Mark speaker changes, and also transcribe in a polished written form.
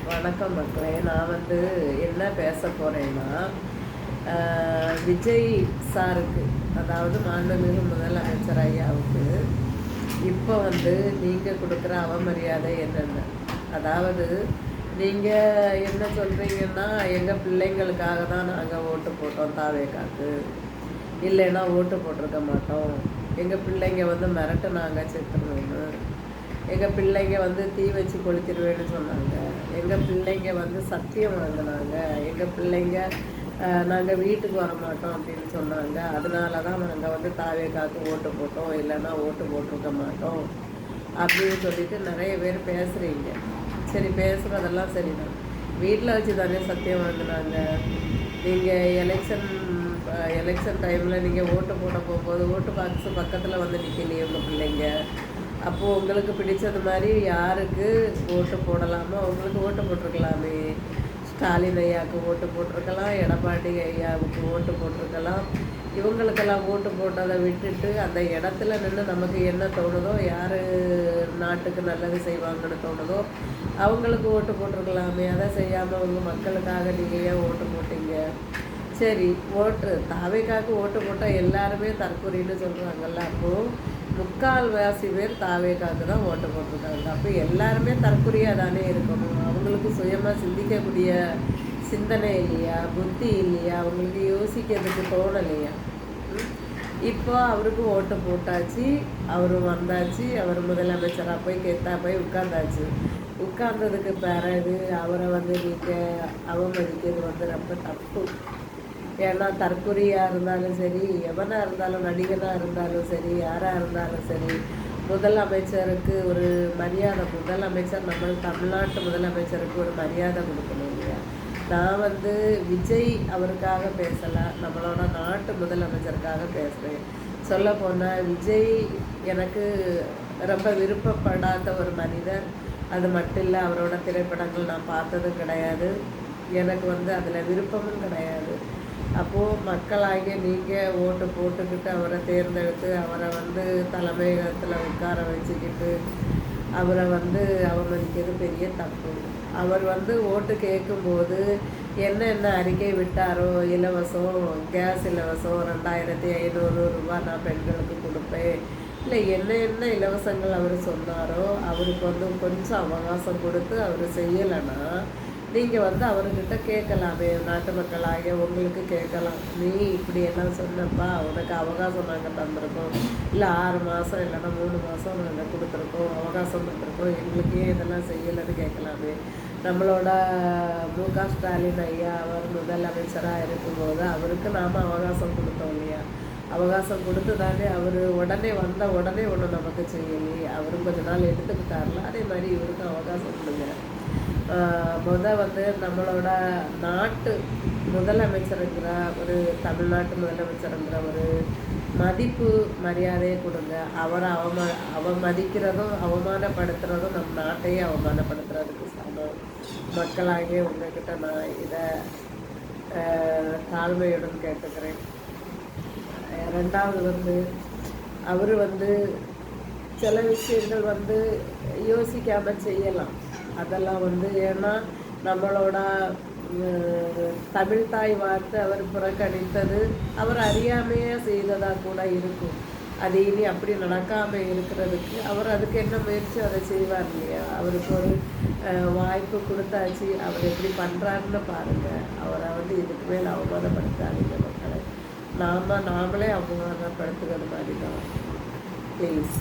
Speaker 1: வணக்கம் மக்களே. நான் என்ன பேச போகிறேன்னா, விஜய் சாருக்கு, அதாவது மாண்புமிகு முதலமைச்சர் ஐயாவுக்கு இப்போ நீங்கள் கொடுக்குற அவமரியாதை என்னென்ன? அதாவது நீங்கள் என்ன சொல்கிறீங்கன்னா, எங்கள் பிள்ளைங்களுக்காக தான் நாங்கள் ஓட்டு போட்டோம் தாவேக்காக்கு, இல்லைன்னா ஓட்டு போட்டிருக்க மாட்டோம், எங்கள் பிள்ளைங்க மிரட்டுனாங்க செத்துருவோன்னு, எங்கள் பிள்ளைங்க தீ வச்சு கொளுத்திடுவேன்னு சொன்னாங்க, எங்கள் பிள்ளைங்க சத்தியம் வாங்கினாங்க, எங்கள் பிள்ளைங்க நாங்கள் வீட்டுக்கு வர மாட்டோம் அப்படின்னு சொன்னாங்க, அதனால தான் நாங்கள் தாவேக்காக்கு ஓட்டு போட்டோம், இல்லைன்னா ஓட்டு போட்டிருக்க மாட்டோம் அப்படின்னு சொல்லிட்டு நிறைய பேர் பேசுகிறீங்க. சரி, பேசுகிறதெல்லாம் சரிதான். வீட்டில் வச்சு தானே சத்தியம் வாங்கினாங்க. நீங்கள் எலெக்ஷன் டைமில் நீங்கள் ஓட்டு போட போகும்போது ஓட்டு பாக்ஸு பக்கத்தில் நிற்கலையே உங்கள் பிள்ளைங்க. அப்போது உங்களுக்கு பிடிச்சது மாதிரி யாருக்கு ஓட்டு போடலாமோ அவங்களுக்கு ஓட்டு போட்டிருக்கலாமே. ஸ்டாலின் ஐயாவுக்கு ஓட்டு போட்டிருக்கலாம், எடப்பாடி ஐயாவுக்கு ஓட்டு போட்டிருக்கலாம். இவங்களுக்கெல்லாம் ஓட்டு போட்டதை விட்டுட்டு அந்த இடத்துல நின்று நமக்கு என்ன தோணுதோ, யார் நாட்டுக்கு நல்லது செய்வாங்கன்னு தோணுதோ அவங்களுக்கு ஓட்டு போட்டிருக்கலாமே. அதை செய்யாமல் அவங்க மக்களுக்காக நீங்கள் ஏன் ஓட்டு போட்டீங்க? சரி, தாவேக்காக்கு ஓட்டு போட்டால் எல்லாருமே தற்கொலைன்னு சொல்கிறாங்கல்ல. அப்போது முக்கால்வாசி பேர் தாவேக்காக்கு தான் ஓட்டு போட்டிருக்காங்க. அப்போ எல்லாருமே தற்கொலையாக தானே இருக்கணும். அவங்களுக்கு சுயமாக சிந்திக்கக்கூடிய சிந்தனை இல்லையா, புத்தி இல்லையா, அவங்களுக்கு யோசிக்கிறதுக்கு தோணலையா? இப்போ அவருக்கு ஓட்டு போட்டாச்சு, அவரும் வந்தாச்சு, அவர் முதலமைச்சராக போய் உட்கார்ந்தாச்சு. உட்கார்ந்ததுக்கு பிறகு அவரை நீங்கள் அவமதிக்கிறது ரொம்ப தப்பு. ஏன்னா தற்கொலையாக இருந்தாலும் சரி, எவனாக இருந்தாலும், நடிகனாக இருந்தாலும் சரி, யாராக இருந்தாலும் சரி, முதலமைச்சருக்கு ஒரு மரியாதை, முதலமைச்சர் நம்ம தமிழ்நாட்டு முதலமைச்சருக்கு ஒரு மரியாதை கொடுக்கணும் இல்லையா? நான் விஜய் அவருக்காக பேசலை, நம்மளோட நாட்டு முதலமைச்சருக்காக பேசுகிறேன். சொல்லப்போனால் விஜய் எனக்கு ரொம்ப விருப்பப்படாத ஒரு மனிதர். அது மட்டும் இல்லை, அவரோட திரைப்படங்கள் நான் பார்த்ததும் கிடையாது, எனக்கு அதில் விருப்பமும் கிடையாது. அப்போது மக்களாகிய நீங்கள் ஓட்டு போட்டுக்கிட்டு அவரை தேர்ந்தெடுத்து அவரை தலைமையகத்தில் உட்கார வச்சுக்கிட்டு அவரை அவமதிக்கிறது பெரிய தப்பு. அவர் ஓட்டு கேட்கும்போது என்னென்ன அறிக்கை விட்டாரோ, இலவசம் கேஸ் இலவசம் 2500 ரூபா நான் பெண்களுக்கு கொடுப்பேன், இல்லை என்ன இலவசங்கள் அவர் சொன்னாரோ அவருக்கு கொஞ்சம் அவகாசம் கொடுத்து அவர் செய்யலைன்னா நீங்கள் அவர்கிட்ட கேட்கலாமே. நாட்டு மக்களாகிய உங்களுக்கு கேட்கலாம், நீ இப்படி எல்லாம் சொன்னப்பா, உனக்கு அவகாசம் நாங்கள் தந்திருக்கோம், இல்லை 6 மாதம் இல்லைன்னா 3 மாதம் நாங்கள் கொடுத்துருக்கோம், அவகாசம் கொடுத்துருக்கோம், எங்களுக்கு ஏன் இதெல்லாம் செய்யலைன்னு கேட்கலாமே. நம்மளோட மு.க. ஸ்டாலின் ஐயா அவர் முதலமைச்சராக இருக்கும்போது அவருக்கு நாம் அவகாசம் கொடுத்தோம் இல்லையா? அவகாசம் கொடுத்து தானே அவர் உடனே ஒன்றும் நமக்கு செய்யலையே. அவரும் கொஞ்ச நாள் எடுத்துக்கிட்டார்ல, அதே மாதிரி இவருக்கும் அவகாசம் கொடுங்க. நம்மளோட நாட்டு முதலமைச்சருங்கிற ஒரு தமிழ்நாட்டு முதலமைச்சருங்கிற ஒரு மதிப்பு மரியாதையை கொடுங்க. அவரை அவமதிக்கிறதும் அவமானப்படுத்துகிறதும் நம் நாட்டையே அவமானப்படுத்துறதுக்கு சமம். மக்களாகிய உங்ககிட்ட நான் இதை தாழ்மையுடன் கேட்டுக்கிறேன். ரெண்டாவது அவர் சில விஷயங்கள் யோசிக்காமல் செய்யலாம். அதெல்லாம் ஏன்னா நம்மளோட தமிழ் தாய் வார்த்தை அவர் புறக்கணித்தது அவர் அறியாமையே செய்ததாக கூட இருக்கும். அது இனி அப்படி நடக்காமல் இருக்கிறதுக்கு அவர் அதுக்கு என்ன முயற்சி அதை செய்வார் இல்லையா? அவருக்கு ஒரு வாய்ப்பு கொடுத்தாச்சு, அவர் எப்படி பண்ணுறாருன்னு பாருங்கள். அவரை இதுக்கு மேலே அவமானப்படுத்தாதீங்க மக்களை. நாமளே அவமானப்படுத்துகிற மாதிரி தான். ப்ளீஸ்.